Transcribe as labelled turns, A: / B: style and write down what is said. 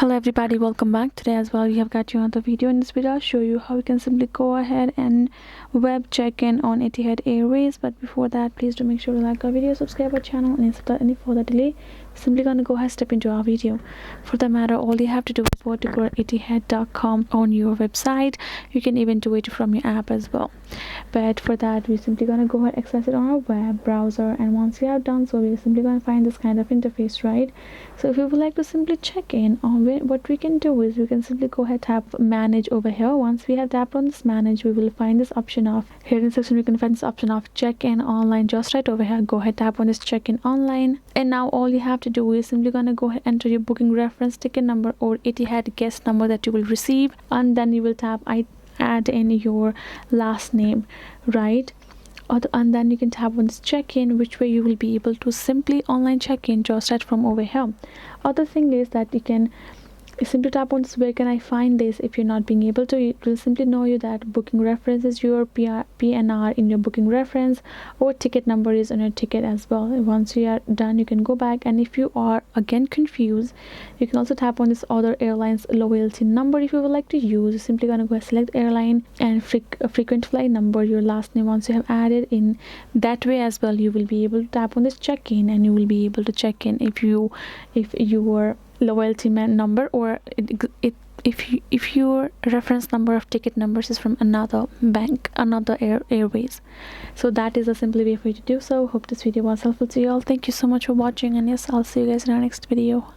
A: Hello everybody, welcome back. Today as well we have got you another video. In this video I'll show you how you can simply go ahead and web check-in on Etihad Airways. But before that, please do make sure to like our video, subscribe our channel, and without any further delay, simply gonna go ahead step into our video. For that matter, all you have to do is go to etihad.com on your website. You can even do it from your app as well, but for that we're simply gonna go ahead access it on our web browser, and once you have done so, we're simply gonna find this kind of interface, right? So if you would like to simply check in on what we can do is we can simply go ahead tap manage over here. Once we have tapped on this manage, we will find this option of here in the section. We can find this option of check in online just right over here. Go ahead, tap on this check in online, and now all you have to do is simply gonna go ahead enter your booking reference, ticket number, or Etihad guest number that you will receive, and then you will tap I add in your last name, right? And then you can tap on this check-in, which way you will be able to simply online check-in just right from over here. Other thing is that you can simply tap on this where can I find this. If you're not being able to, it will simply know you that booking reference is your PNR in your booking reference, or ticket number is on your ticket as well. Once you are done, you can go back, and if you are again confused, you can also tap on this other airlines loyalty number. If you would like to use, you're simply gonna go select airline and frequent flight number, your last name. Once you have added in that way as well, you will be able to tap on this check-in, and you will be able to check in if your loyalty number, or if your reference number of ticket numbers is from another bank, another airways. So that is a simple way for you to do so. Hope this video was helpful to you all. Thank you so much for watching, and yes, I'll see you guys in our next video.